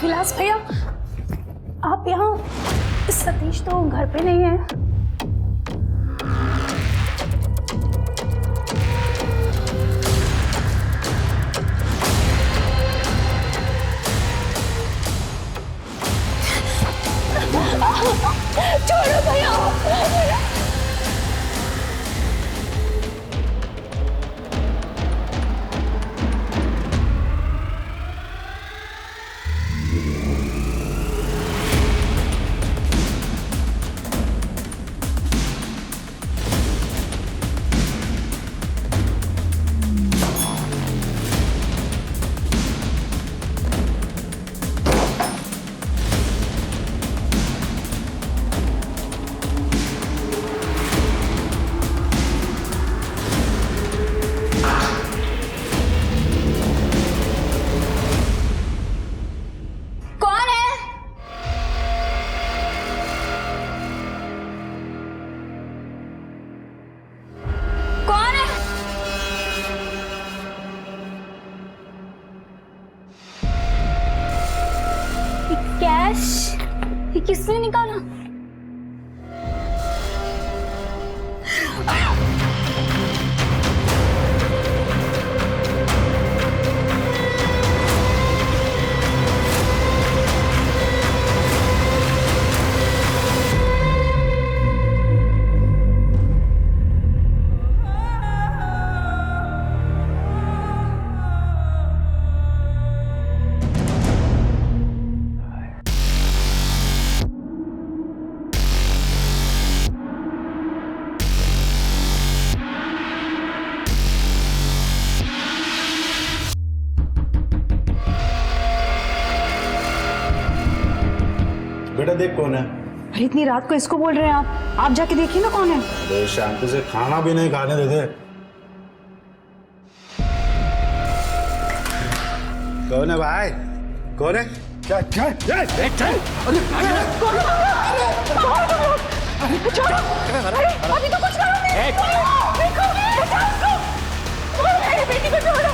विलास भैया, आप यहाँ, सतीश तो घर पे नहीं है। छोड़ो भैया। कैश ये किसने निकाला? बेटा देख कौन है। अरे इतनी रात को इसको बोल रहे हैं आप जाके देखिए ना कौन है। अरे शांति से खाना भी नहीं खाने देते। कौन है भाई? कौन है? क्या क्या? अभी तो कुछ करो नहीं। देखो, मेरी बेटी को छोड़ो।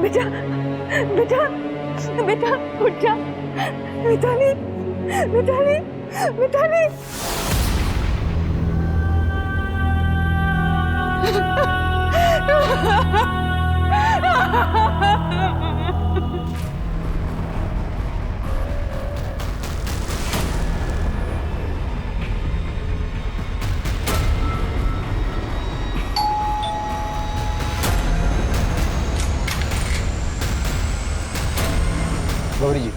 बेटा बेटा बेटा बेटा उठ जा। मिताली मिताली मिताली गौरी जी,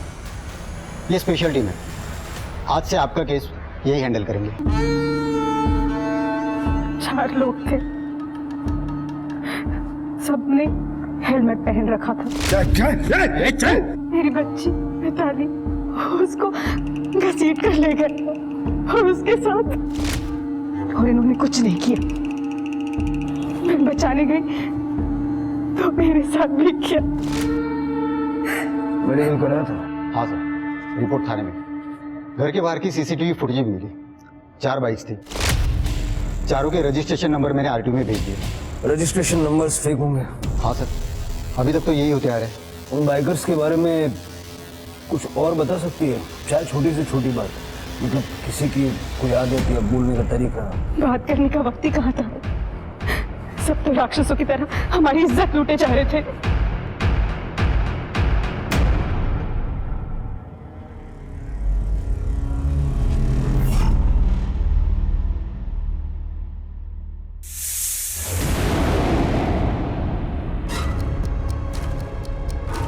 ये स्पेशल टीम है। आज से आपका केस यही हैंडल करेंगे। 4 लोग थे, सबने हेलमेट पहन रखा था। मेरी बच्ची मिताली, उसको घसीट कर ले गए और उसके साथ, और इन्होंने कुछ नहीं किया। मैं बचाने गई तो मेरे साथ भी किया। मेडिकल कराया था? हाँ सर, रिपोर्ट थाने में। घर के बाहर की सीसीटीवी फुटेज भी मिली। 4 बाइक्स थी, चारों के रजिस्ट्रेशन नंबर मैंने आरटीओ में भेज दिए। रजिस्ट्रेशन नंबर्स फेक होंगे? हाँ सर, अभी तक तो यही होते आ रहे हैं। उन बाइकर्स के बारे में कुछ और बता सकती है? शायद छोटी से छोटी बात, मतलब किसी की कोई आदत या बोलने का तरीका। बात करने का वक्त ही कहाँ था। सब तो राक्षसों की तरह हमारी इज्जत लूटे जा रहे थे।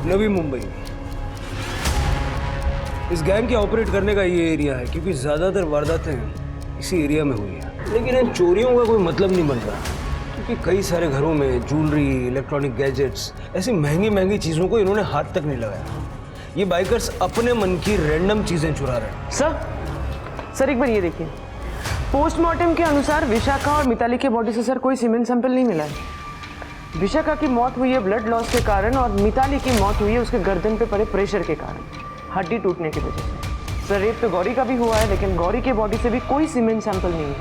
नवी मुंबई, इस गैंग के ऑपरेट करने का ये एरिया है, क्योंकि ज्यादातर वारदातें इसी एरिया में हुई है। लेकिन इन चोरियों का कोई मतलब नहीं बन रहा, क्योंकि कई सारे घरों में ज्वेलरी, इलेक्ट्रॉनिक गैजेट्स, ऐसी महंगी महंगी चीजों को इन्होंने हाथ तक नहीं लगाया। ये बाइकर्स अपने मन की रैंडम चीजें चुरा रहे हैं। सर एक बार ये देखिए, पोस्टमार्टम के अनुसार विशाखा और मिताली के बॉडी से सर कोई सीमेंट सैंपल नहीं मिला है। विशाखा की मौत हुई है ब्लड लॉस के कारण और मिताली की मौत हुई है उसके गर्दन पे पड़े प्रेशर के कारण, हड्डी टूटने की वजह से। सर रेप तो गौरी का भी हुआ है, लेकिन गौरी के बॉडी से भी कोई सीमेंट सैंपल नहीं है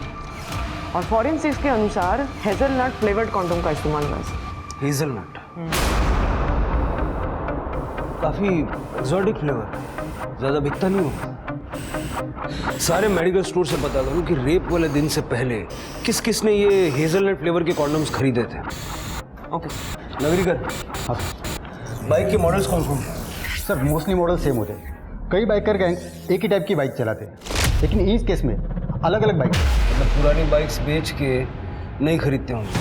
और फॉरेंसिक्स के अनुसार हेजलनट फ्लेवर्ड कॉन्डोम का इस्तेमाल हुआ है। हेजलनट काफी एक्सोटिक फ्लेवर, ज्यादा बिकता नहीं होगा। सारे मेडिकल स्टोर से पता करो कि रेप वाले दिन से पहले किस किस ने ये हेजलनट फ्लेवर के कॉन्डम्स खरीदे थे। ओके नगरीकर, हाँ बाइक के मॉडल्स कौन कौन हैं? सर मोस्टली मॉडल सेम होते हैं। कई बाइकर गैंग एक ही टाइप की बाइक चलाते हैं, लेकिन इस केस में अलग अलग बाइक। मतलब पुरानी बाइक्स बेच के नहीं खरीदते होंगे।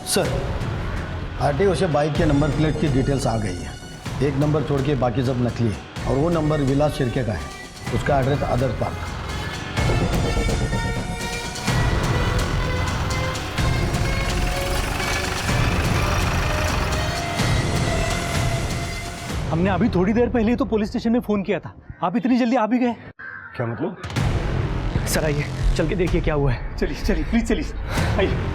सर आरटीओ से बाइक के नंबर प्लेट की डिटेल्स आ गई है। एक नंबर छोड़ के बाकी सब नकली है और वो नंबर विलास शिर्के का है। उसका एड्रेस आदर्श पार्क। हमने अभी थोड़ी देर पहले ही तो पुलिस स्टेशन में फोन किया था, आप इतनी जल्दी आ भी गए? क्या मतलब? सर आइए चल के देखिए क्या हुआ है। चलिए चलिए प्लीज चलिए आइए।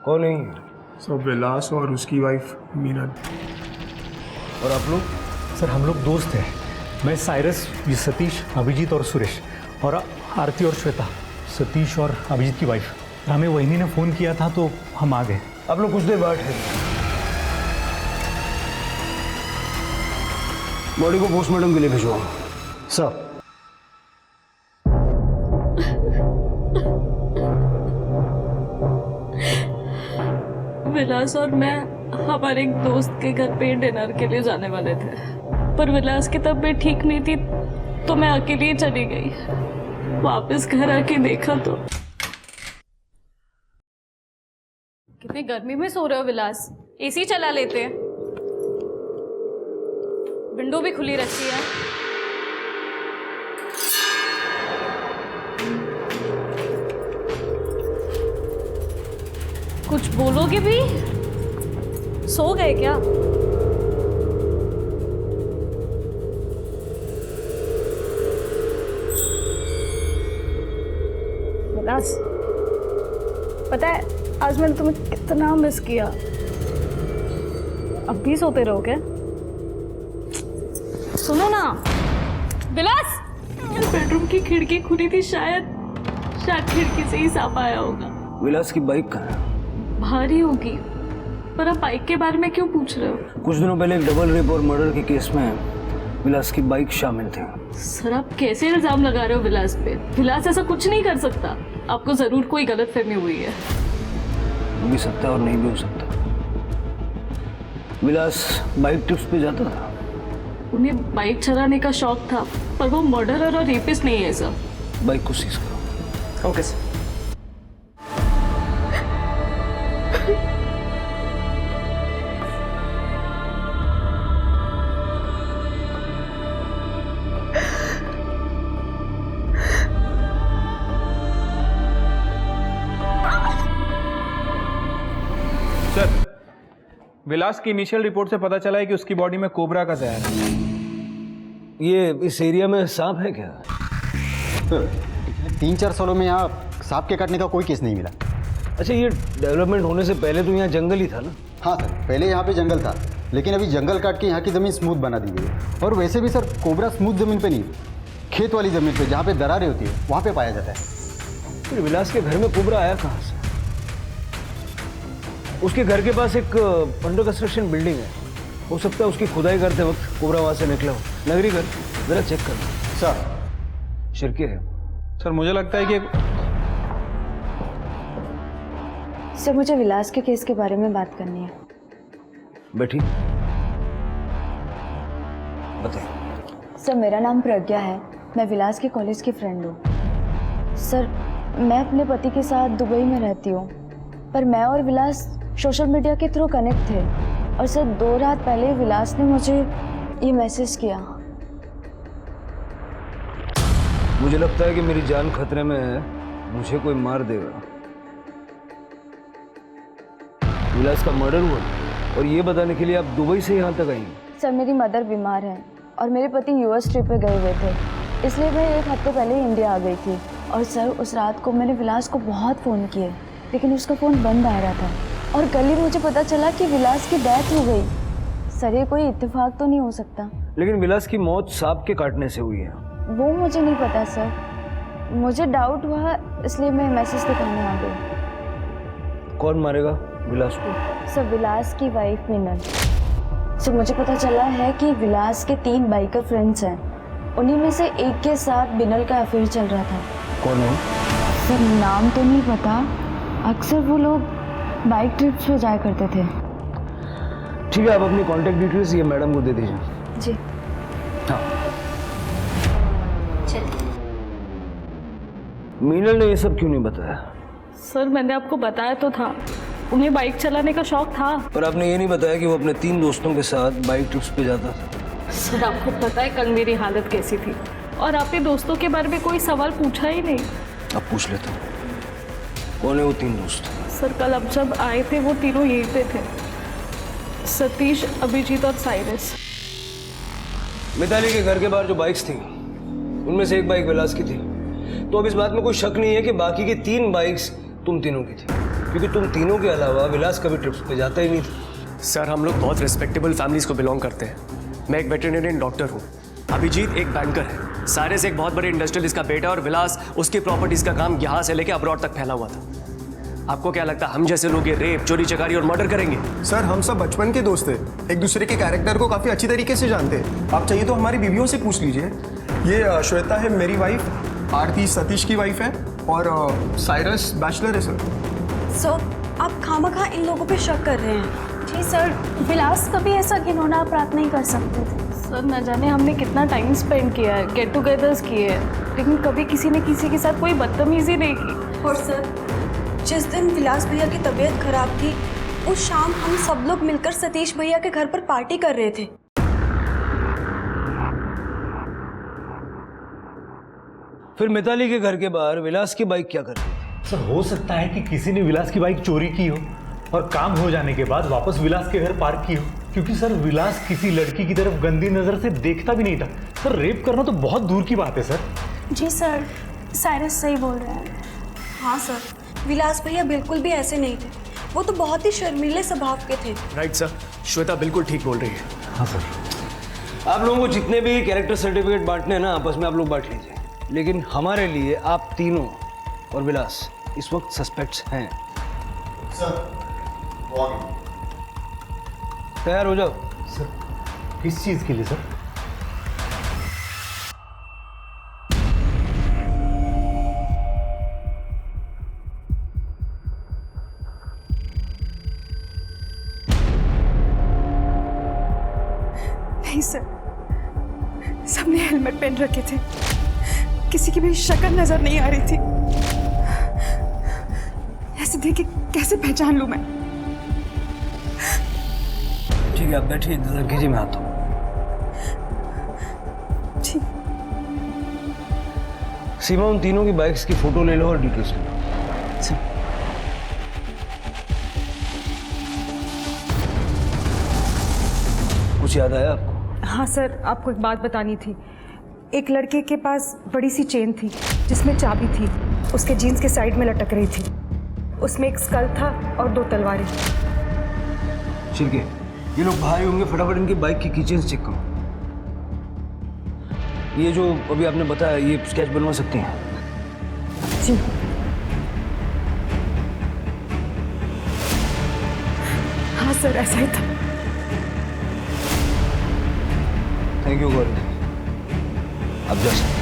कौन है? सब विलास और उसकी वाइफ मीना। और आप लोग? सर हम लोग दोस्त हैं, मैं साइरस, ये सतीश, अभिजीत और सुरेश, और आरती और श्वेता, सतीश और अभिजीत की वाइफ। हमें वहीनी ने फ़ोन किया था तो हम आ गए। आप लोग कुछ देर बाद है, बॉडी को पोस्टमार्टम के लिए भिजवाओ। सर विलास और मैं हमारे एक दोस्त के घर पे डिनर के लिए जाने वाले थे, पर विलास की तबीयत ठीक नहीं थी तो मैं अकेली ही चली गई। वापस घर आके देखा तो कितनी गर्मी में सो रहे हो विलास? एसी चला लेते हैं, विंडो भी खुली रखी है। कुछ बोलोगे भी? सो गए क्या? विलास, पता है आज मैंने तुम्हें कितना मिस किया। अब भी सोते रहो क्या? सुनो ना विलास। बेडरूम की खिड़की खुली थी, शायद खिड़की से ही सांप आया होगा। विलास की बाइक कहाँ है? भारी होगी, पर आप बाइक के बारे में क्यों पूछ रहे हो? कुछ दिनों पहले एक डबल रेप और मर्डर के केस में विलास की बाइक शामिल थी। सर आप कैसे इल्जाम लगा रहे हो विलास पे? विलास ऐसा कुछ नहीं कर सकता। आपको जरूर कोई गलतफहमी हुई है। हो भी सकता है और नहीं भी हो सकता। विलास बाइक ट्रिप्स पे जाता था। उन्हें बाइक चलाने का शौक था, पर वो मर्डरर और रेपिस्ट नहीं है सर। बाइक को सीज करो। Okay sir. सर विलास की इनिशियल रिपोर्ट से पता चला है कि उसकी बॉडी में कोबरा का जहर है। ये इस एरिया में सांप है क्या? सर पिछले 3-4 सालों में यहाँ सांप के काटने का कोई केस नहीं मिला। अच्छा, ये डेवलपमेंट होने से पहले तो यहाँ जंगल ही था ना? हाँ सर, पहले यहाँ पे जंगल था, लेकिन अभी जंगल काट के यहाँ की ज़मीन स्मूथ बना दी गई है। और वैसे भी सर कोबरा स्मूथ ज़मीन पे नहीं, खेत वाली ज़मीन पे जहाँ पे दरारें होती है वहाँ पे पाया जाता है। फिर विलास के घर में कोबरा आया कहाँ से? उसके घर के पास एक अंडर कंस्ट्रक्शन बिल्डिंग है, हो सकता है उसकी खुदाई करते वक्त कोबरा वहाँ से निकला हो। नगरी घर जरा चेक कर लो। सर शिरके है। सर मुझे लगता है कि सर मुझे विलास के केस के बारे में बात करनी है। बैठी, बताइए। सर मेरा नाम प्रज्ञा है, मैं विलास के कॉलेज की फ्रेंड हूँ। सर मैं अपने पति के साथ दुबई में रहती हूँ, पर मैं और विलास सोशल मीडिया के थ्रू कनेक्ट थे और सर 2 रात पहले विलास ने मुझे ये मैसेज किया। मुझे लगता है कि मेरी जान खतरे में है, मुझे कोई मार देगा। विलास का मर्डर हुआ और ये बताने के लिए आप दुबई से यहाँ तक आई? सर मेरी मदर बीमार है और मेरे पति यूएस ट्रिप पे गए हुए थे, इसलिए मैं 1 हफ्ते पहले इंडिया आ गई थी। और सर उस रात को मैंने विलास को बहुत फ़ोन किए, लेकिन उसका फ़ोन बंद आ रहा था और कल ही मुझे पता चला कि विलास की डेथ हो गई। सर ये कोई इत्तेफाक तो नहीं हो सकता? लेकिन विलास की मौत सांप के काटने से हुई है। वो मुझे नहीं पता सर, मुझे डाउट हुआ इसलिए मैं मैसेज दिखाने आ गई। कौन मारेगा विलास को? सर विलास की वाइफ मिनल। सर मुझे पता चला है कि विलास के 3 बाइकर फ्रेंड्स हैं, उन्हीं में से एक के साथ मिनल का अफेयर चल रहा था। कौन है? सर नाम तो नहीं पता, अक्सर वो लोग बाइक ट्रिप्स पे जाया करते थे। ठीक है, आप अपनी कॉन्टैक्ट डिटेल्स ये मैडम को दे दीजिए। जी हाँ। मीनल ने ये सब क्यों नहीं बताया? सर मैंने आपको बताया तो था, उन्हें बाइक चलाने का शौक था। पर आपने ये नहीं बताया कि वो अपने 3 दोस्तों के साथ बाइक ट्रिप्स पे जाता था। सर आपको पता है कल मेरी हालत कैसी थी, और आपने दोस्तों के बारे में कोई सवाल पूछा ही नहीं। अब पूछ लेता हूँ, कौन है वो 3 दोस्त? सर कल अब जब आए थे वो तीनों यहीं पे थे, सतीश, अभिजीत और साइरस। मिताली के घर के बाहर जो बाइक्स थी उनमें से एक बाइक विलास की थी, तो अब इस बात में कोई शक नहीं है कि बाकी की 3 बाइक्स तुम तीनों की थी, क्योंकि तुम तीनों के अलावा विलास कभी ट्रिप्स पे जाता ही नहीं था। सर हम लोग बहुत रिस्पेक्टेबल फैमिलीज को बिलोंग करते हैं। मैं एक वेटरनरियन डॉक्टर हूँ, अभिजीत एक बैंकर है, साइरस एक बहुत बड़े इंडस्ट्रियलिस्ट का बेटा, और विलास उसकी प्रॉपर्टीज का काम यहाँ से लेके अब्रॉड तक फैला हुआ था। आपको क्या लगता है हम जैसे लोग ये रेप, चोरी चकारी और मर्डर करेंगे? सर हम सब बचपन के दोस्त हैं, एक दूसरे के कैरेक्टर को काफ़ी अच्छी तरीके से जानते हैं। आप चाहिए तो हमारी बीवियों से पूछ लीजिए। ये श्वेता है मेरी वाइफ, आरती सतीश की वाइफ है, और साइरस बैचलर है सर। सर आप खामखा इन लोगों पे शक कर रहे हैं। जी सर, विलास कभी ऐसा घिनौना अपराध नहीं कर सकते थे। सर न जाने हमने कितना टाइम स्पेंड किया है, गेट टुगेदर्स किए हैं, लेकिन कभी किसी ने किसी के साथ कोई बदतमीजी नहीं की। और सर जिस दिन विलास भैया की तबीयत खराब थी, उस शाम हम सब लोग मिलकर सतीश भैया के घर पर पार्टी कर रहे थे। फिर मिताली के घर के बाहर विलास की बाइक क्या करती थी? सर हो सकता है कि किसी ने विलास की बाइक चोरी की हो और काम हो जाने के बाद वापस विलास के घर पार्क की हो, क्योंकि सर विलास किसी लड़की की तरफ गंदी नजर से देखता भी नहीं था। सर रेप करना तो बहुत दूर की बात है सर। जी सर, साइरस सही बोल रहे हैं। हाँ सर, विलास भैया बिल्कुल भी ऐसे नहीं थे, वो तो बहुत ही शर्मीले स्वभाव के थे। राइट सर, श्वेता बिल्कुल ठीक बोल रही है। हाँ सर। आप लोगों को जितने भी कैरेक्टर सर्टिफिकेट बांटने हैं ना, आपस में आप लोग बांट लीजिए, लेकिन हमारे लिए आप तीनों और विलास इस वक्त सस्पेक्ट्स हैं। सर तैयार हो जाओ। सर किस चीज़ के लिए सर? नहीं सर, सबने हेलमेट पहन रखे थे, किसी की भी शक्ल नजर नहीं आ रही थी। ऐसे देख के कैसे पहचान लूं मैं? ठीक है, आप बैठिए, इंतजार कीजिए, मैं आता हूँ। ठीक। सीमा, उन तीनों की बाइक्स की फोटो ले लो और डिटेल्स ले लो। कुछ याद आया आपको? हाँ सर, आपको एक बात बतानी थी। एक लड़के के पास बड़ी सी चेन थी जिसमें चाबी थी, उसके जीन्स के साइड में लटक रही थी। उसमें एक स्कल था और 2 तलवारें। ठीक है, ये लोग भाई होंगे, फटाफट इनकी बाइक की कीचेन्स चेक करो। ये जो अभी आपने बताया, ये स्केच बनवा सकती हैं? जी। हाँ सर, ऐसा ही था। थैंक यू गौरी, अब जा सकते।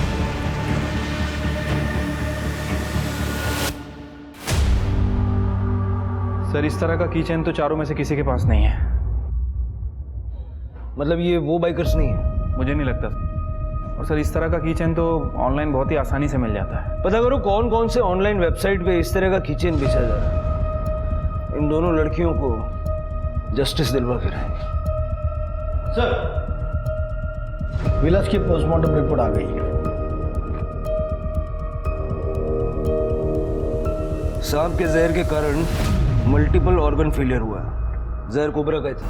सर इस तरह का कीचेन तो चारों में से किसी के पास नहीं है। मतलब ये वो बाइकर्स नहीं है? मुझे नहीं लगता। और सर इस तरह का कीचेन तो ऑनलाइन बहुत ही आसानी से मिल जाता है। पता करो कौन कौन से ऑनलाइन वेबसाइट पे इस तरह का कीचेन बेचा जा रहा है। इन दोनों लड़कियों को जस्टिस दिलवा के रहेंगे। सर, विलास की पोस्टमार्टम रिपोर्ट आ गई है। सांप के जहर के कारण मल्टीपल ऑर्गन फेलियर हुआ है। जहर कोबरा का था।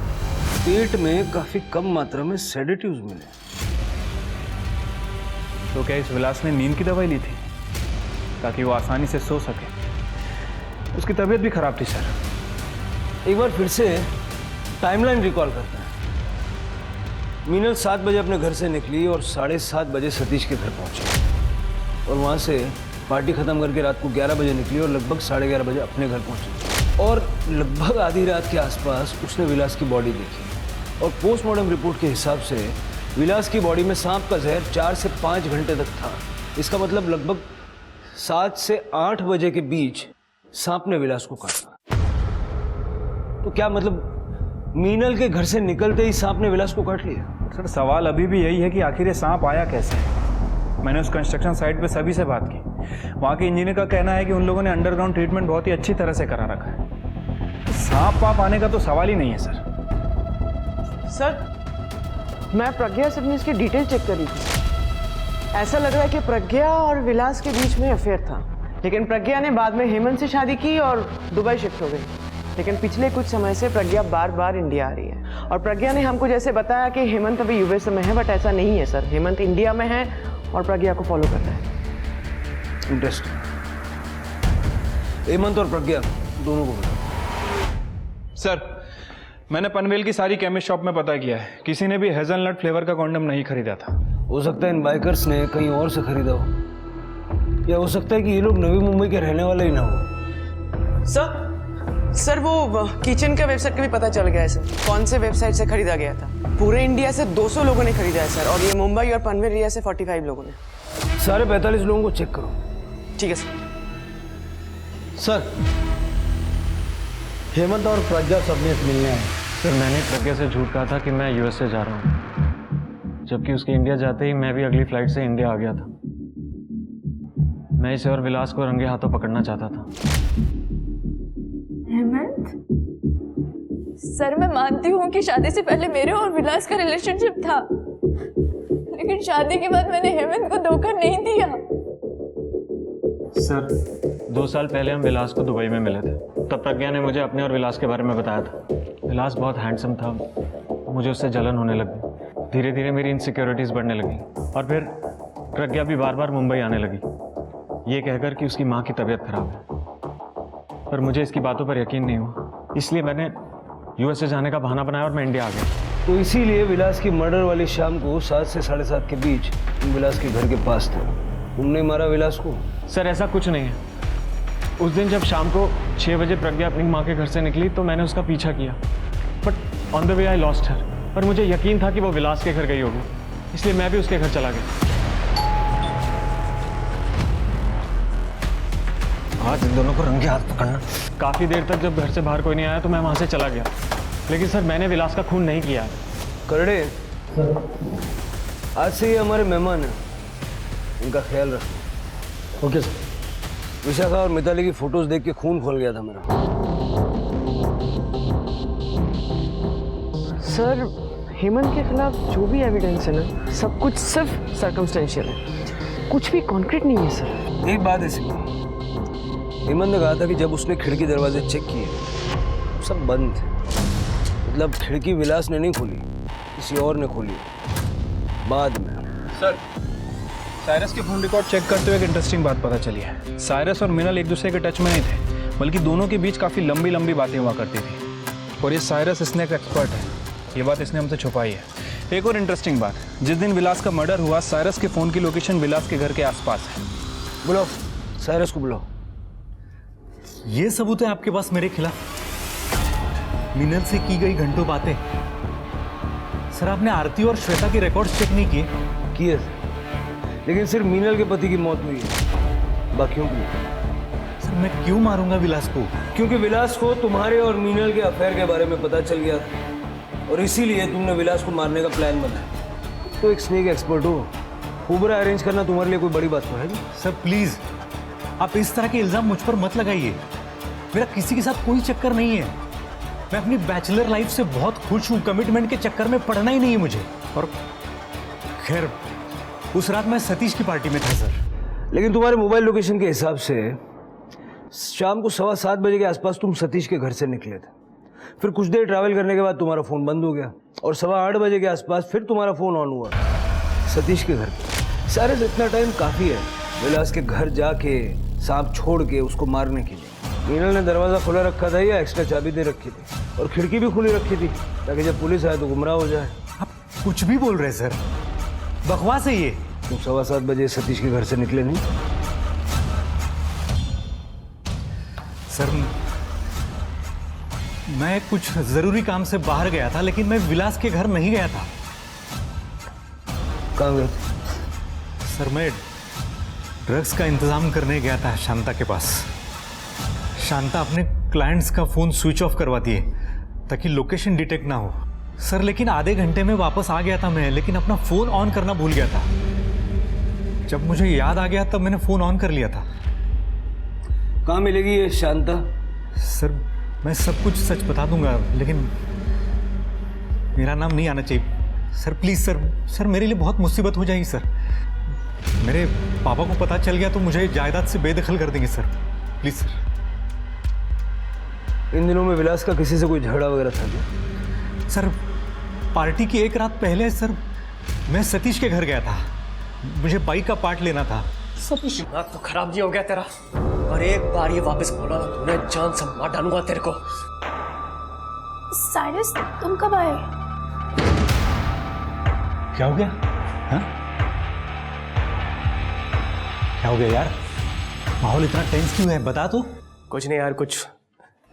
पेट में काफी कम मात्रा में सेडेटिव्स मिले। तो क्या इस विलास ने नींद की दवाई ली थी ताकि वो आसानी से सो सके? उसकी तबीयत भी खराब थी सर। एक बार फिर से टाइमलाइन रिकॉल करते हैं। मीनल 7 बजे अपने घर से निकली और 7:30 बजे सतीश के घर पहुंची और वहां से पार्टी खत्म करके रात को 11 बजे निकली और लगभग 11:30 बजे अपने घर पहुंची और लगभग आधी रात के आसपास उसने विलास की बॉडी देखी और पोस्टमार्टम रिपोर्ट के हिसाब से विलास की बॉडी में सांप का जहर 4 से 5 घंटे तक था। इसका मतलब लगभग 7 से 8 बजे के बीच सांप ने विलास को काटा। तो क्या मतलब मीनल के घर से निकलते ही सांप ने विलास को काट लिया? सर सवाल अभी भी यही है कि आखिर ये सांप आया कैसे। मैंने उस कंस्ट्रक्शन साइट पे सभी से बात की। वहाँ के इंजीनियर का कहना है कि उन लोगों ने अंडरग्राउंड ट्रीटमेंट बहुत ही अच्छी तरह से करा रखा है। सांप वाप आने का तो सवाल ही नहीं है सर। सर, मैं प्रज्ञा से अपनी इसकी डिटेल चेक कर रही थी। ऐसा लग रहा है कि प्रज्ञा और विलास के बीच में अफेयर था, लेकिन प्रज्ञा ने बाद में हेमंत से शादी की और दुबई शिफ्ट हो गई। लेकिन पिछले कुछ समय से प्रज्ञा बार बार इंडिया आ रही है और प्रज्ञा ने हमको जैसे बताया कि हेमंत अभी यूएस में है, बट ऐसा नहीं है सर। हेमंत इंडिया में है और प्रज्ञा को फॉलो कर रहा है। इंटरेस्टिंग। हेमंत और प्रज्ञा दोनों को बताओ। सर, मैंने पनवेल की सारी केमिस्ट शॉप में पता किया है, किसी ने भी हेजलनट फ्लेवर का कॉन्डम नहीं खरीदा था। हो सकता है इन बाइकर्स ने कहीं और से खरीदा हो, या हो सकता है कि ये लोग नवी मुंबई के रहने वाले ही ना हो। सर वो किचन का वेबसाइट का भी पता चल गया है सर, कौन से वेबसाइट से खरीदा गया था। पूरे इंडिया से 200 लोगों ने खरीदा है सर, और ये मुंबई और पनवेल एरिया से 45 लोगों ने। सारे 45 लोगों को चेक करो। ठीक है सर। सर, हेमंत और प्रज्ञा सबने मिलने आए। सर, मैंने प्रज्ञा से झूठ कहा था कि मैं यूएस से जा रहा हूँ, जबकि उसके इंडिया जाते ही मैं भी अगली फ्लाइट से इंडिया आ गया था। मैं इसे और विलास को रंगे हाथों पकड़ना चाहता था। हेमंत, सर मैं मानती हूँ कि शादी से पहले मेरे और विलास का रिलेशनशिप था, लेकिन शादी के बाद मैंने हेमंत को धोखा नहीं दिया। सर, 2 साल पहले हम विलास को दुबई में मिले थे। तब प्रज्ञा ने मुझे अपने और विलास के बारे में बताया था। विलास बहुत हैंडसम था, मुझे उससे जलन होने लगी। धीरे धीरे मेरी इनसिक्योरिटीज़ बढ़ने लगी और फिर प्रज्ञा भी बार बार मुंबई आने लगी, ये कहकर कि उसकी माँ की तबीयत खराब है। पर मुझे इसकी बातों पर यकीन नहीं हुआ, इसलिए मैंने यूएस से जाने का बहाना बनाया और मैं इंडिया आ गया। तो इसीलिए विलास की मर्डर वाली शाम को 7 से 7:30 के बीच तुम विलास के घर के पास थे। तुमने मारा विलास को? सर, ऐसा कुछ नहीं है। उस दिन जब शाम को 6 बजे प्रज्ञा अपनी माँ के घर से निकली तो मैंने उसका पीछा किया, but on the way I lost her. पर मुझे यकीन था कि वो विलास के घर गई होगी, इसलिए मैं भी उसके घर चला गया। आज इन दोनों को रंगे हाथ पकड़ना। काफ़ी देर तक जब घर से बाहर कोई नहीं आया तो मैं वहाँ से चला गया, लेकिन सर मैंने विलास का खून नहीं किया। करड़े, आज से ये हमारे मेहमान हैं, इनका ख्याल रखो। Okay sir. विशाखा और मिताली की फोटोज देख के खून खोल गया था मेरा। सर, हेमंत के खिलाफ जो भी एविडेंस है ना, सब कुछ सिर्फ सर्कमस्टेंशियल है, कुछ भी कॉन्क्रीट नहीं है सर। एक बात है सिंह, हेमंत ने कहा था कि जब उसने खिड़की दरवाजे चेक किए सब बंद थे। मतलब खिड़की विलास ने नहीं खोली, किसी और ने खोली बाद में। सर, साइरस के फोन रिकॉर्ड चेक करते हुए एक इंटरेस्टिंग बात पता चली है। साइरस और मीनल एक दूसरे के टच में नहीं थे, बल्कि दोनों के बीच काफ़ी लंबी लंबी बातें हुआ करती थी। और ये साइरस स्नैक एक्सपर्ट है, ये बात इसने हमसे छुपाई है। एक और इंटरेस्टिंग बात, जिस दिन विलास का मर्डर हुआ साइरस के फ़ोन की लोकेशन विलास के घर के आसपास है। बुलाओ साइरस को, बुलाओ। ये सबूत है आपके पास मेरे खिलाफ? मीनल से की गई घंटों बातें। सर, आपने आरती और श्वेता के रिकॉर्ड्स चेक नहीं किए, लेकिन सिर्फ मीनल के पति की मौत हुई है, बाकियों की नहीं। सर, मैं क्यों मारूंगा विलास को? क्योंकि विलास को तुम्हारे और मीनल के अफेयर के बारे में पता चल गया था और इसीलिए तुमने विलास को मारने का प्लान बनाया। तो एक स्नेक एक्सपर्ट हो, कोबरा अरेंज करना तुम्हारे लिए कोई बड़ी बात तो है नहीं। सर प्लीज, आप इस तरह के इल्जाम मुझ पर मत लगाइए। मेरा किसी के साथ कोई चक्कर नहीं है। मैं अपनी बैचलर लाइफ से बहुत खुश हूँ। कमिटमेंट के चक्कर में पड़ना ही नहीं है मुझे। और खैर उस रात मैं सतीश की पार्टी में था सर। लेकिन तुम्हारे मोबाइल लोकेशन के हिसाब से शाम को 7:15 बजे के आसपास तुम सतीश के घर से निकले थे। फिर कुछ देर ट्रैवल करने के बाद तुम्हारा फ़ोन बंद हो गया और 8:15 बजे के आसपास फिर तुम्हारा फ़ोन ऑन हुआ सतीश के घर पे। सारे इतना टाइम काफ़ी है विलास के घर जाके सांप छोड़ के उसको मारने के लिए। मीनल ने दरवाज़ा खुला रखा था या एक्स्ट्रा चाबी दे रखी थी और खिड़की भी खुली रखी थी ताकि जब पुलिस आए तो गुमराह हो जाए। आप कुछ भी बोल रहे हैं सर, बकवास है ये। तुम 7:15 बजे सतीश के घर से निकले नहीं? सर मैं कुछ ज़रूरी काम से बाहर गया था, लेकिन मैं विलास के घर नहीं गया था। कहाँ गए? सर मैं ड्रग्स का इंतज़ाम करने गया था शांता के पास। शांता अपने क्लाइंट्स का फ़ोन स्विच ऑफ करवाती है ताकि लोकेशन डिटेक्ट ना हो। सर लेकिन आधे घंटे में वापस आ गया था मैं, लेकिन अपना फ़ोन ऑन करना भूल गया था। जब मुझे याद आ गया तब मैंने फ़ोन ऑन कर लिया था। कहाँ मिलेगी ये शांता? सर मैं सब कुछ सच बता दूंगा, लेकिन मेरा नाम नहीं आना चाहिए सर। प्लीज़ सर, सर मेरे लिए बहुत मुसीबत हो जाएगी सर। मेरे पापा को पता चल गया तो मुझे जायदाद से बेदखल कर देंगे सर। Please sir. इन दिनों में विलास का किसी से कोई झगड़ा वगैरह था क्या? सर पार्टी की एक रात पहले सर मैं सतीश के घर गया था। मुझे बाइक का पार्ट लेना था। सतीश दिमाग तो खराब नहीं हो गया तेरा? और एक बार ये वापस बोला ना तूने जान से मार डालूंगा तेरे को। साइरस तुम कब आए? क्या हो गया? हाँ? क्या हो गया यार? माहौल इतना टेंस क्यों है? बता तो। कुछ नहीं यार, कुछ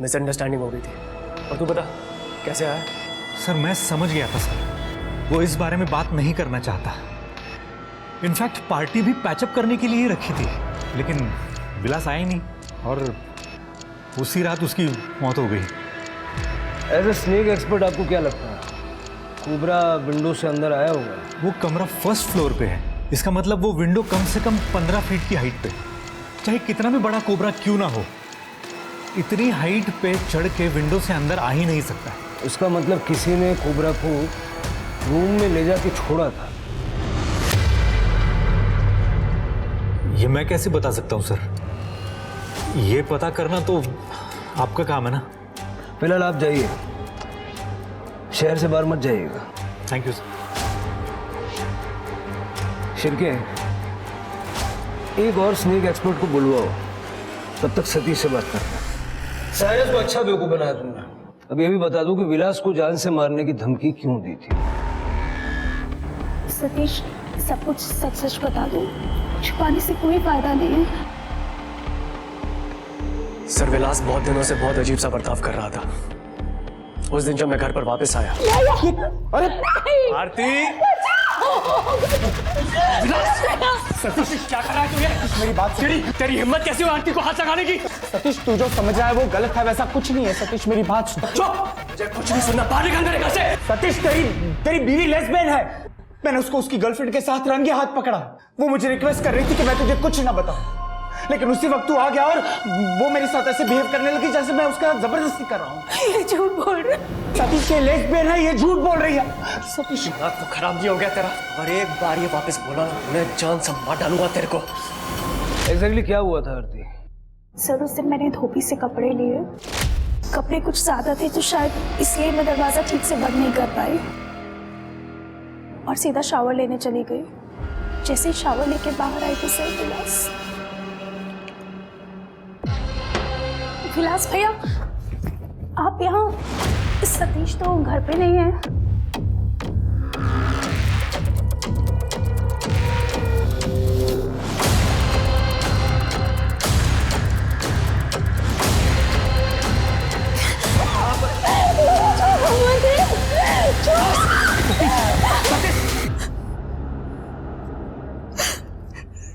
मिसअंडरस्टैंडिंग हो गई थी। और तू बता कैसे आया? सर मैं समझ गया था सर, वो इस बारे में बात नहीं करना चाहता। इनफैक्ट पार्टी भी पैचअप करने के लिए ही रखी थी, लेकिन विलास आया ही नहीं और उसी रात उसकी मौत हो गई। एज ए स्नेक एक्सपर्ट आपको क्या लगता है कोबरा विंडो से अंदर आया होगा? वो कमरा फर्स्ट फ्लोर पे है, इसका मतलब वो विंडो कम से कम 15 फीट की हाइट पे। चाहे कितना भी बड़ा कोबरा क्यों ना हो, इतनी हाइट पे चढ़ के विंडो से अंदर आ ही नहीं सकता। उसका मतलब किसी ने कोबरा को रूम में ले जाके छोड़ा था। ये मैं कैसे बता सकता हूँ सर? ये पता करना तो आपका काम है ना। फिलहाल आप जाइए, शहर से बाहर मत जाइएगा। Thank you sir. शिरके, एक और स्नेक एक्सपर्ट को बुलवाओ, तब तक सतीश से बात करना। साइरस को अच्छा बेवकूफ बनाया तुमने। अब ये भी बता दो कि विलास को जान से मारने की धमकी क्यों दी थी? सतीश सब कुछ सच सच बता दो, छुपाने से कोई फायदा नहीं है। सर विलास बहुत दिनों से बहुत अजीब सा बर्ताव कर रहा था। उस दिन जब मैं घर पर वापस आया। अरे आरती, सतीश क्या कर रहा है तू? ये मेरी बात तेरी हिम्मत कैसी हुई आरती को हाथ लगाने की? सतीश तू जो समझ रहा है वो गलत है, वैसा कुछ नहीं है। सतीश मेरी बात सुन। चुप, मुझे कुछ नहीं सुनना। बाहर निकल मेरे घर से। सतीश तेरी बीवी लेस्बियन है। मैंने उसको उसकी गर्लफ्रेंड के साथ रंगे हाथ पकड़ा। वो मुझे रिक्वेस्ट कर रही थी कि मैं तुझे कुछ ना बताऊं, लेकिन उसी वक्त तू आ गया और वो मेरे साथ ऐसे बिहेव करने लगी जैसे मैं उसका जबरदस्ती कर रहा हूँ। ये झूठ बोल रहे हैं। सतीश के लेस्बियन है, ये झूठ बोल रही है। सतीश दिमाग तो खराब नहीं हो गया तेरा? और एक बार ये वापस बोला ना मैं जान से मार डालूंगा तेरे को। एग्जैक्टली क्या हुआ था आरती? सर उस दिन मैंने धोबी से कपड़े लिए। कपड़े कुछ ज्यादा थे तो शायद इसलिए मैं दरवाजा ठीक से बंद नहीं कर पाई और सीधा शावर लेने चली गई। जैसे ही शावर लेके बाहर आई तो सर विलास भैया आप यहाँ? सतीश तो घर पे नहीं है।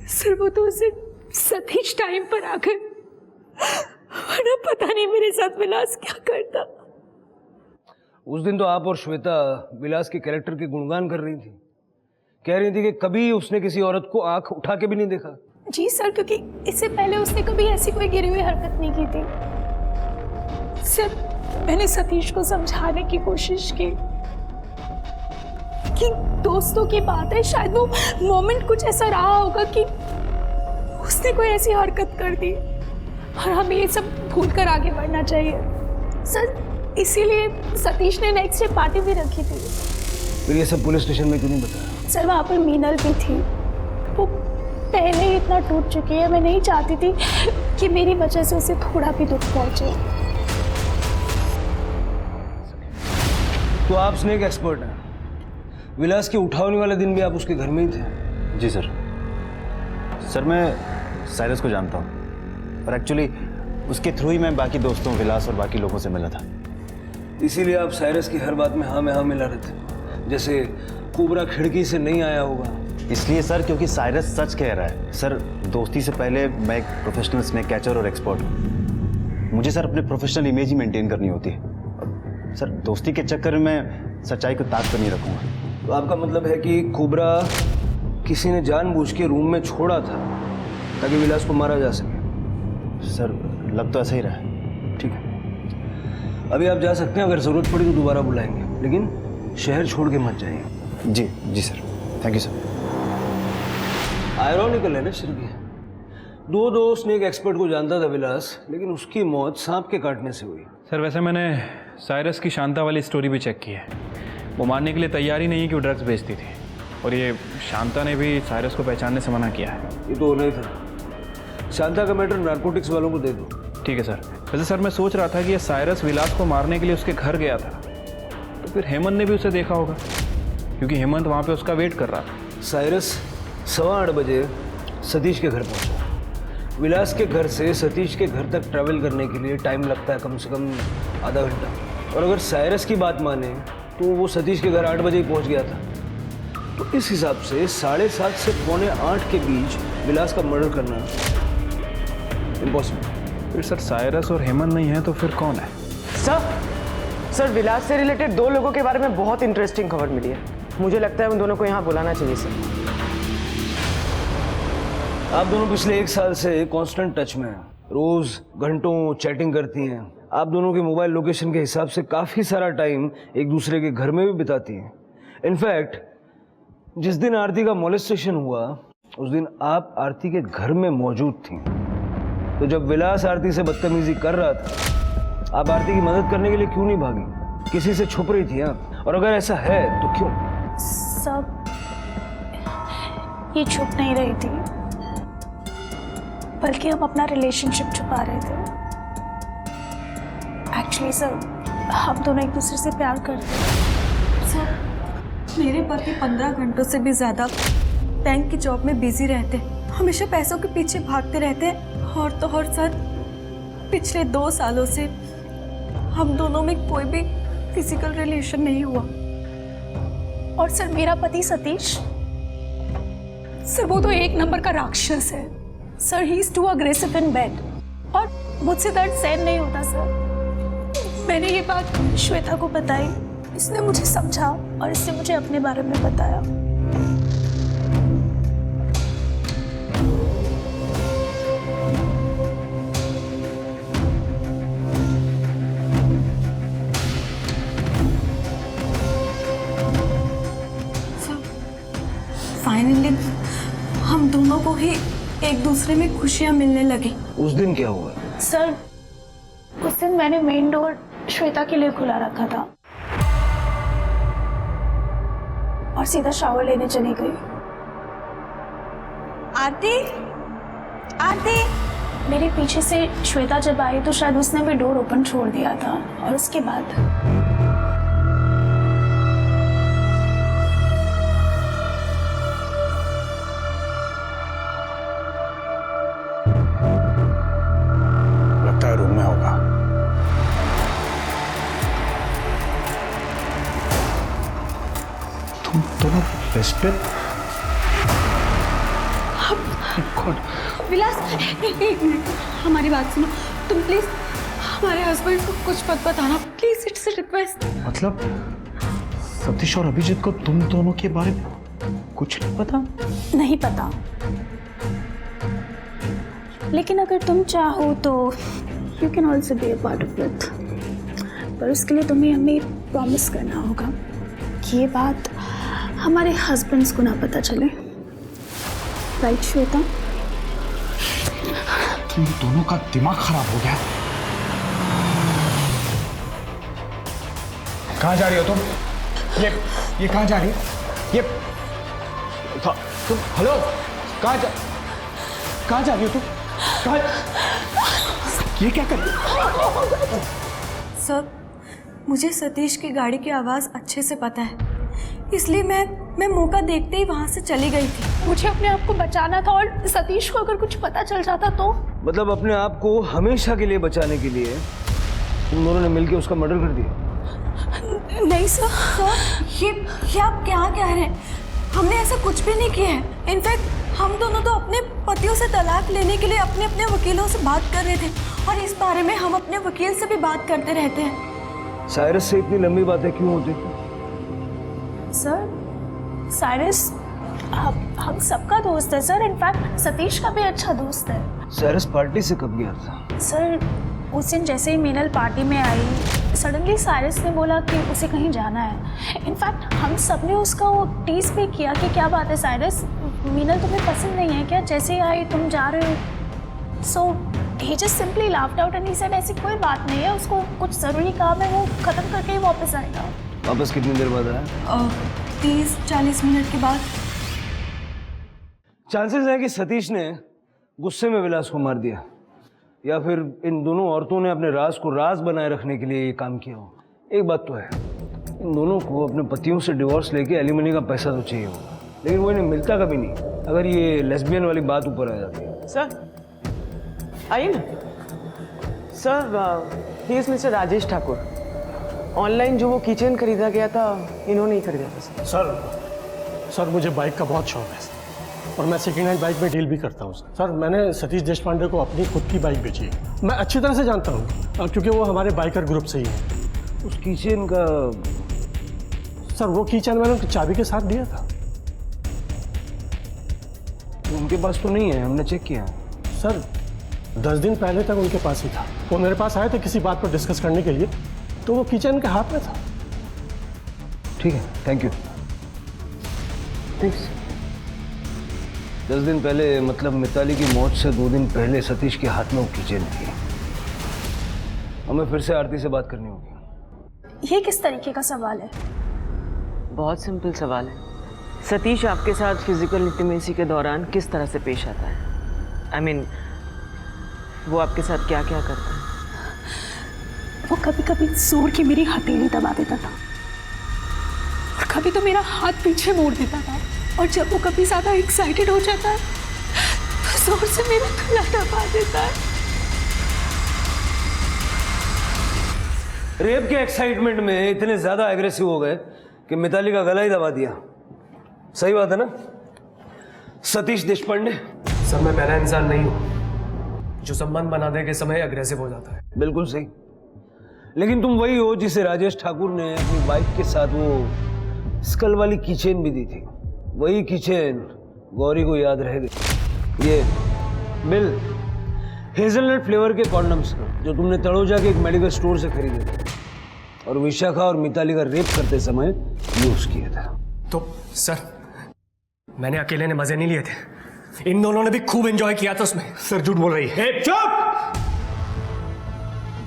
सर वो तो उसे सतीश टाइम पर आ गए, वरना पता नहीं मेरे साथ विलास क्या करता। उस दिन तो आप और श्वेता विलास के कैरेक्टर के गुणगान कर रही थी, कह रही थी कि कभी उसने किसी औरत को आंख उठा के भी नहीं देखा। जी सर, क्योंकि इससे पहले उसने कभी ऐसी कोई गिरी हुई हरकत नहीं की थी। सिर्फ मैंने सतीश को समझाने की कोशिश की कि दोस्तों की बात है, शायद वो मोमेंट कुछ ऐसा रहा होगा कि उसने कोई ऐसी हरकत कर दी और हमें ये सब भूल कर आगे बढ़ना चाहिए। सर इसीलिए सतीश ने नेक्स्ट डे पार्टी भी रखी थी। फिर ये सब पुलिस स्टेशन में क्यों नहीं बताया? सर वहाँ पर मीनल भी थी, वो पहले ही इतना टूट चुकी है, मैं नहीं चाहती थी कि मेरी वजह से उसे थोड़ा भी दुख पहुंचे। तो आप स्नेक एक्सपर्ट हैं, विलास के उठाने वाले दिन भी आप उसके घर में ही थे? जी सर। सर मैं साइरस को जानता हूँ और एक्चुअली उसके थ्रू ही मैं बाकी दोस्तों विलास और बाकी लोगों से मिला था। इसीलिए आप साइरस की हर बात में हाँ में हाँ मिला रहे थे, जैसे कोबरा खिड़की से नहीं आया होगा। इसलिए सर क्योंकि साइरस सच कह रहा है। सर दोस्ती से पहले मैं एक प्रोफेशनल स्नेक कैचर और एक्सपर्ट हूँ। मुझे सर अपने प्रोफेशनल इमेज ही मेंटेन करनी होती है। सर दोस्ती के चक्कर में मैं सच्चाई को ताक पर नहीं रखूँगा। तो आपका मतलब है कि कोबरा किसी ने जानबूझ के रूम में छोड़ा था ताकि विलास को मारा जा सके? सर लग तो ऐसा ही रहा है। ठीक है, अभी आप जा सकते हैं, अगर ज़रूरत पड़ी तो दोबारा बुलाएंगे, लेकिन शहर छोड़ के मत जाइए। जी जी sir, thank you sir. Ironical है ना श्री, दो स्नेक एक्सपर्ट को जानता था विलास, लेकिन उसकी मौत सांप के काटने से हुई। सर वैसे मैंने साइरस की शांता वाली स्टोरी भी चेक की है। वो मानने के लिए तैयार ही नहीं है कि वो ड्रग्स बेचती थी, और ये शांता ने भी साइरस को पहचानने से मना किया है। ये तो नहीं था, शांता का मैटर नारकोटिक्स वालों को दे दो। ठीक है सर। वैसे सर मैं सोच रहा था कि ये साइरस विलास को मारने के लिए उसके घर गया था, तो फिर हेमंत ने भी उसे देखा होगा, क्योंकि हेमंत वहाँ पे उसका वेट कर रहा था। साइरस 8:15 बजे सतीश के घर पहुंचा। विलास के घर से सतीश के घर तक ट्रैवल करने के लिए टाइम लगता है कम से कम आधा घंटा, और अगर साइरस की बात माने तो वो सतीश के घर 8 बजे ही पहुंच गया था। तो इस हिसाब से 7:30 से 7:45 के बीच विलास का मर्डर करना इम्पॉसिबल। फिर सर साइरस और हेमंत नहीं है तो फिर कौन है? सर विलास से रिलेटेड 2 लोगों के बारे में बहुत इंटरेस्टिंग खबर मिली है। मुझे लगता है उन दोनों को यहाँ बुलाना चाहिए सर। आप दोनों पिछले 1 साल से कांस्टेंट टच में हैं, रोज घंटों चैटिंग करती हैं। आप दोनों के मोबाइल लोकेशन के हिसाब से काफ़ी सारा टाइम एक दूसरे के घर में भी बिताती हैं। इनफैक्ट जिस दिन आरती का मोलेस्टेशन हुआ उस दिन आप आरती के घर में मौजूद थी। तो जब विलास आरती से बदतमीजी कर रहा था, आप आरती की मदद करने के लिए क्यों नहीं भागी? किसी से छुप रही थी आप? और अगर ऐसा है तो क्यों? सब ये छुप नहीं रही थी, बल्कि हम अपना रिलेशनशिप छुपा रहे थे। एक्चुअली सर हम दोनों एक दूसरे से प्यार करते हैं। सर मेरे पति 15 घंटों से भी ज़्यादा बैंक की जॉब में बिजी रहते हैं, हमेशा पैसों के पीछे भागते रहते हैं, और तो और सर पिछले 2 सालों से हम दोनों में कोई भी फिजिकल रिलेशन नहीं हुआ। और सर मेरा पति सतीश, सर वो तो 1 नंबर का राक्षस है sir. He is too aggressive in bed, और मुझसे दर्द सहन नहीं होता सर। मैंने ये बात श्वेता को बताई, इसने मुझे समझा और इसने मुझे अपने बारे में बताया। फाइनली हम दोनों को ही एक दूसरे में खुशियां मिलने लगी। उस दिन क्या हुआ? सर उस दिन मैंने मेन डोर श्वेता के लिए खुला रखा था और सीधा शावर लेने चली गई। आरती, आरती। मेरे पीछे से श्वेता जब आई तो शायद उसने भी डोर ओपन छोड़ दिया था, और उसके बाद लगता है रूम में होगा। तुम दोनों बेस्ट पे विलास एक मिनट, हमारी बात सुनो। तुम प्लीज हमारे हस्बैंड को कुछ मत बताना, प्लीज, इट्स अ रिक्वेस्ट। मतलब सतीश और अभिजीत को तुम दोनों के बारे में कुछ नहीं पता? नहीं पता, लेकिन अगर तुम चाहो तो you can also be a part of it. पर उसके लिए तुम्हें हमें प्रॉमिस करना होगा कि ये बात हमारे हस्बैंड्स को ना पता चले। राइट श्वेता? तुम दोनों का दिमाग खराब हो गया। कहाँ जा रही हो तुम? ये कहाँ जा रही है? ये तुम हेलो, कहाँ जा रही हो तुम? कहाँ? ये क्या कर रही हो? सर, मुझे सतीश की गाड़ी की आवाज़ अच्छे से पता है, इसलिए मैं मौका देखते ही वहाँ से चली गई थी। मुझे अपने आप को बचाना था और सतीश को अगर कुछ पता चल जाता तो? मतलब अपने आप को हमेशा के लिए बचाने के लिए तुम दोनों ने मिलकर उसका मर्डर कर दिया? नहीं सर, ये आप क्या कह रहे हैं? हमने ऐसा कुछ भी नहीं किया है। इनफैक्ट हम दोनों तो अपने पतियों से तलाक लेने के लिए अपने अपने वकीलों से बात कर रहे थे और इस बारे में हम अपने वकील से भी बात करते रहते हैं। साइरस से इतनी लंबी बातें क्यों होती थी? सर, साइरस हम सबका दोस्त है सर। इनफैक्ट सतीश का भी अच्छा दोस्त है। साइरस पार्टी से कब गया था? सर, उस दिन जैसे ही मीनल पार्टी में आई, सडनली साइरस ने बोला कि उसे कहीं जाना है। इनफैक्ट हम सब ने उसका वो टीज भी किया कि क्या बात है साइरस, मीनल तुम्हें पसंद नहीं है क्या? जैसे ही आई तुम जा रहे हो। So he just simply laughed out and he said ऐसी कोई बात नहीं है, उसको कुछ ज़रूरी काम है, वो ख़त्म करके ही वापस आएगा। वापस कितनी देर बाद आया? 30-40 मिनट के बाद। चांसेस है कि सतीश ने गुस्से में विलास को मार दिया या फिर इन दोनों औरतों ने अपने राज को राज बनाए रखने के लिए ये काम किया हो। एक बात तो है, इन दोनों को अपने पतियों से डिवोर्स लेके एलिमनी का पैसा तो चाहिए होगा, लेकिन वो इन्हें मिलता कभी नहीं अगर ये लेस्बियन वाली बात ऊपर आ जाती है। सर आइए ना। Sir, he is mister Rajesh Thakur. Online जो वो किचन खरीदा गया था, इन्होंने ही खरीदा था। सर मुझे बाइक का बहुत शौक है और मैं सेकेंड हैंड बाइक में डील भी करता हूँ सर। मैंने सतीश देशपांडे को अपनी खुद की बाइक बेची है। मैं अच्छी तरह से जानता हूँ क्योंकि वो हमारे बाइकर ग्रुप से ही है। उस किचन का? सर वो किचन मैंने उनकी चाबी के साथ दिया था। उनके पास तो नहीं है, हमने चेक किया। सर 10 दिन पहले तक उनके पास ही था। वो मेरे पास आए थे किसी बात पर डिस्कस करने के लिए, तो वो किचन के हाथ में था। ठीक है, थैंक यू। थैंक्स। 10 दिन पहले मतलब मिताली की मौत से 2 दिन पहले सतीश के हाथ में वो किचन थी। हमें फिर से आरती से बात करनी होगी। ये किस तरीके का सवाल है? बहुत सिंपल सवाल है। सतीश आपके साथ फिजिकल इंटीमेसी के दौरान किस तरह से पेश आता है? I mean, वो आपके साथ क्या क्या करता है? वो कभी कभी जोर की मेरी हथेली दबा देता था और कभी तो मेरा हाथ पीछे मोड़ देता था, और जब वो कभी ज्यादा एक्साइटेड हो जाता है तो जोर से मेरा गला दबा देता है। रेप के एक्साइटमेंट में इतने ज्यादा एग्रेसिव हो गए कि मिताली का गला ही दबा दिया। सही बात है ना सतीश देशपांडे? सर, मैं पहला इंसान नहीं हूं जो संबंध बनाने के समय अग्रेसिव हो जाता है। बिल्कुल सही, लेकिन तुम वही हो जिसे राजेश ठाकुर ने अपनी बाइक के साथ वो स्कल वाली कीचेन भी दी थी। वही कीचेन गौरी को याद रह गई। ये बिल हेजलनट फ्लेवर के कॉन्डम्स जो तुमने तड़ोजा के एक मेडिकल स्टोर से खरीदे थे और विशाखा और मिताली का रेप करते समय यूज किया था। तो सर, मैंने अकेले ने मजे नहीं लिए थे, इन दोनों ने भी खूब एंजॉय किया था उसमें। सर झूठ बोल रही है। चुप!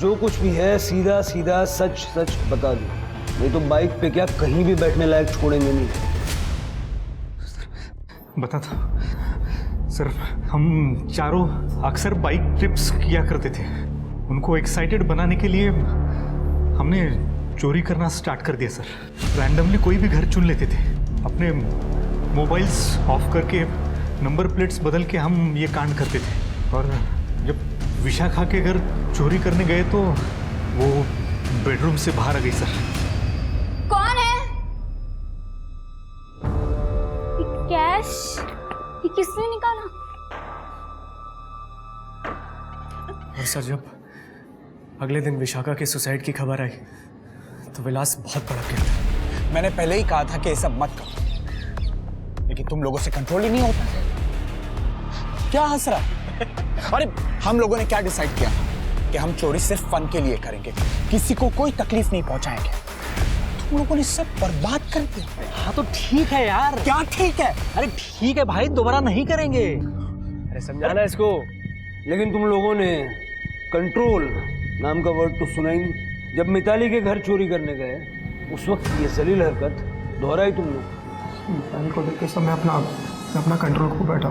जो कुछ भी है सीधा सीधा सच सच बता दो, नहीं तो बाइक पे क्या कहीं भी बैठने लायक छोड़ेंगे नहीं। बता था सर, हम चारों अक्सर बाइक ट्रिप्स किया करते थे। उनको एक्साइटेड बनाने के लिए हमने चोरी करना स्टार्ट कर दिया सर। रैंडमली कोई भी घर चुन लेते थे, अपने मोबाइल्स ऑफ करके नंबर प्लेट्स बदल के हम ये कांड करते थे। और जब विशाखा के घर चोरी करने गए तो वो बेडरूम से बाहर आ गई सर। कौन है? कैश ये किसने निकाला? और सर, जब अगले दिन विशाखा के सुसाइड की खबर आई तो विलास बहुत भड़क गया। मैंने पहले ही कहा था कि ये सब मत करो, लेकिन तुम लोगों से कंट्रोल ही नहीं होता। क्या हंस रहा है? अरे हम लोगों ने क्या डिसाइड किया? कि हम चोरी सिर्फ फन के लिए करेंगे, किसी को कोई तकलीफ नहीं पहुंचाएंगे। तुम लोगों ने सब बर्बाद कर दिया। हाँ तो ठीक है यार। क्या ठीक है? अरे ठीक है भाई, दोबारा नहीं करेंगे। अरे समझाना इसको। लेकिन तुम लोगों ने कंट्रोल नाम का वर्ड तो सुना ही नहीं। जब मिताली के घर चोरी करने गए उस वक्त ये जलील हरकत दोहराई तुम लोग। मिताली को देख के सब मैं अपना कंट्रोल खो बैठा,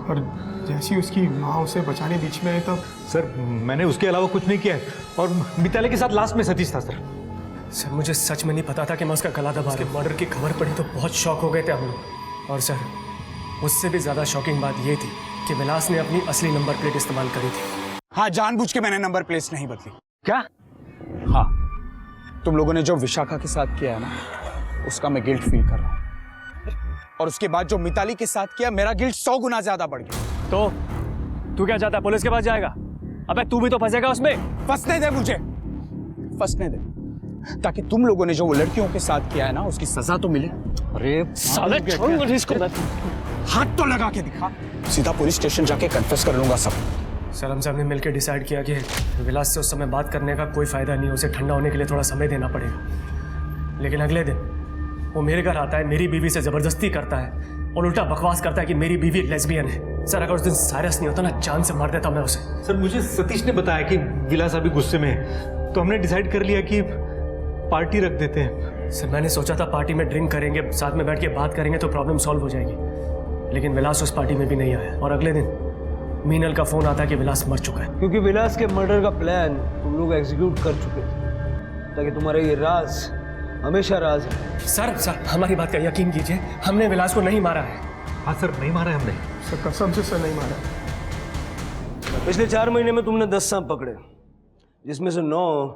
और जैसी उसकी माँ उसे बचाने बीच में आई तब। सर मैंने उसके अलावा कुछ नहीं किया है, और मिताली के साथ लास्ट में सतीश था सर। सर मुझे सच में नहीं पता था कि मैं उसका गला दबा रहा हूं। मर्डर की खबर पड़ी तो बहुत शॉक हो गए थे हम लोग। और सर उससे भी ज़्यादा शॉकिंग बात ये थी कि विलास ने अपनी असली नंबर प्लेट इस्तेमाल करी थी। हाँ, जानबूझ के मैंने नंबर प्लेट नहीं बदली। क्या? हाँ, तुम लोगों ने जो विशाखा के साथ किया है ना, उसका मैं गिल्ट फील कर रहा हूँ। और उसके बाद जो मिताली के साथ किया, मेरा गिल्ट 100 गुना ज्यादा बढ़ गया। तो तू क्या चाहता है, पुलिस के पास जाएगा? अबे तू भी तो फंसेगा उसमें। फंसने दे मुझे, फंसने दे, ताकि तुम लोगों ने जो वो लड़कियों के साथ किया है ना, उसकी सजा तो मिले। अरे साले छोड़ मुझे इसको। हाथ तो लगा के दिखा, सीधा पुलिस स्टेशन जाके कन्फेस कर लूंगा सब। सर हम सब ने मिलकर डिसाइड किया कि विलास से उस समय बात करने का कोई फायदा नहीं, उसे ठंडा होने के लिए थोड़ा समय देना पड़ेगा। लेकिन अगले दिन वो मेरे घर आता है, मेरी बीवी से जबरदस्ती करता है और उल्टा बकवास करता है कि मेरी बीवी लेस्बियन है। सर अगर उस दिन साइरस नहीं होता ना, जान से मार देता मैं उसे। सर मुझे सतीश ने बताया कि विलास अभी गुस्से में है, तो हमने डिसाइड कर लिया कि पार्टी रख देते हैं। सर मैंने सोचा था पार्टी में ड्रिंक करेंगे, साथ में बैठ के बात करेंगे तो प्रॉब्लम सॉल्व हो जाएगी। लेकिन विलास उस पार्टी में भी नहीं आया, और अगले दिन मीनल का फोन आता है कि विलास मर चुका है। क्योंकि विलास के मर्डर का प्लान तुम लोग एग्जीक्यूट कर चुके थे, ताकि तुम्हारा ये राज हमेशा राज है। सर हमारी बात का यकीन कीजिए, हमने विलास को नहीं मारा है। हाँ सर, नहीं मारा है हमने। सर कसम से सर नहीं मारा। पिछले 4 महीने में तुमने 10 सांप पकड़े, जिसमें से 9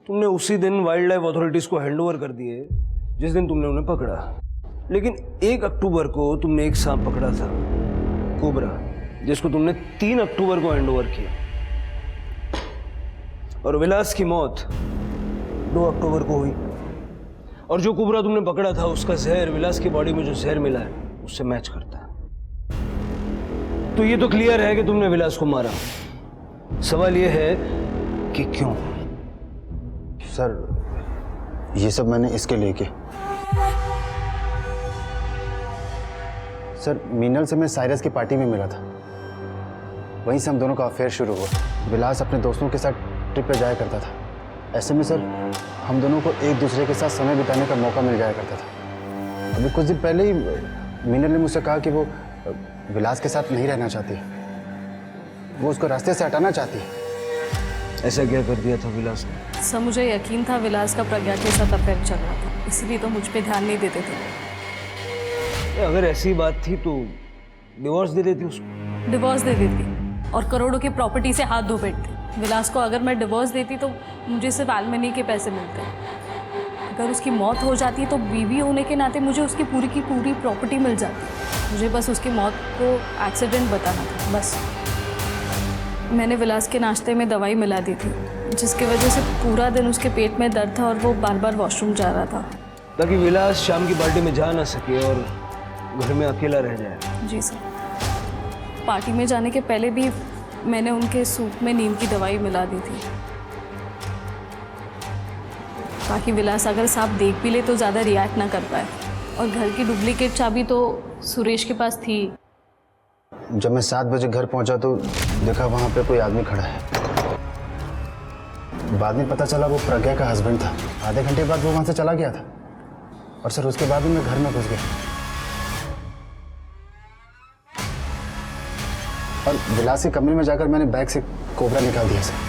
तुमने उसी दिन वाइल्ड लाइफ अथॉरिटीज को हैंडओवर कर दिए जिस दिन तुमने उन्हें पकड़ा। लेकिन 1 अक्टूबर को तुमने एक सांप पकड़ा था, कोबरा, जिसको तुमने 3 अक्टूबर को हैंडओवर किया। और विलास की मौत 2 अक्टूबर को हुई। और जो कोबरा तुमने पकड़ा था उसका जहर विलास की बॉडी में जो जहर मिला है उससे मैच करता है। तो ये तो क्लियर है कि तुमने विलास को मारा। सवाल ये है कि क्यों? सर ये सब मैंने इसके लिए किया। सर मीनल से मैं साइरस की पार्टी में मिला था, वहीं से हम दोनों का अफेयर शुरू हुआ। विलास अपने दोस्तों के साथ ट्रिप पे जाया करता था। ऐसे में सर हम दोनों को एक दूसरे के साथ समय बिताने का मौका मिल जाया करता था। अभी कुछ दिन पहले ही मीनल ने मुझसे कहा कि वो विलास के साथ नहीं रहना चाहती, वो उसको रास्ते से हटाना चाहती है। ऐसा क्या कर दिया था विलास ने? सर मुझे यकीन था विलास का प्रज्ञा के साथ अफेयर चल रहा था, इसलिए तो मुझ पे ध्यान नहीं देते थे। अगर ऐसी बात थी तो डिवोर्स दे देती उसको। डिवोर्स दे देती और करोड़ों की प्रॉपर्टी से हाथ धो बैठती। विलास को अगर मैं डिवोर्स देती तो मुझे सिर्फ एलिमनी के पैसे मिलते। अगर उसकी मौत हो जाती तो बीवी होने के नाते मुझे उसकी पूरी की पूरी प्रॉपर्टी मिल जाती। मुझे बस उसकी मौत को एक्सीडेंट बताना था, बस। मैंने विलास के नाश्ते में दवाई मिला दी थी, जिसकी वजह से पूरा दिन उसके पेट में दर्द था और वो बार बार वॉशरूम जा रहा था, ताकि विलास शाम की पार्टी में जा ना सके और घर में अकेला रह जाए। जी सर। पार्टी में जाने के पहले भी मैंने उनके सूप में नींद की दवाई मिला दी थी, ताकि विलास अगर सांप देख भी ले तो ज़्यादा रिएक्ट ना कर पाए। और घर की डुप्लीकेट चाबी तो सुरेश के पास थी। जब मैं 7 बजे घर पहुंचा तो देखा वहां पे कोई आदमी खड़ा है। बाद में पता चला वो प्रज्ञा का हस्बैंड था। आधे घंटे बाद वो वहां से चला गया था, और सर उसके बाद मैं घर में घुस गया और विलास के कमरे में जाकर मैंने बैग से कोबरा निकाल दिया सर।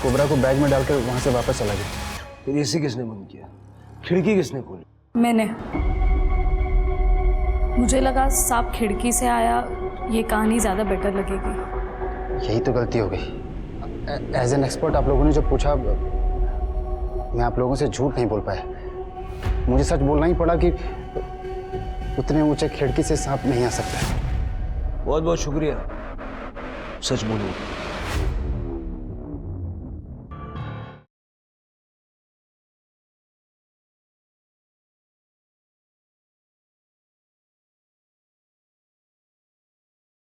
कोबरा को बैग में डालकर वहां से वापस चला गया। फिर एसी किसने बंद किया? खिड़की किसने खोली? मैंने। मुझे लगा सांप खिड़की से आया, ये कहानी ज़्यादा बेटर लगेगी। यही तो गलती हो गई। एज एन एक्सपर्ट आप लोगों ने जो पूछा, मैं आप लोगों से झूठ नहीं बोल पाया। मुझे सच बोलना ही पड़ा कि उतने ऊंचे खिड़की से सांप नहीं आ सकता। बहुत बहुत शुक्रिया सच बोलने के लिए।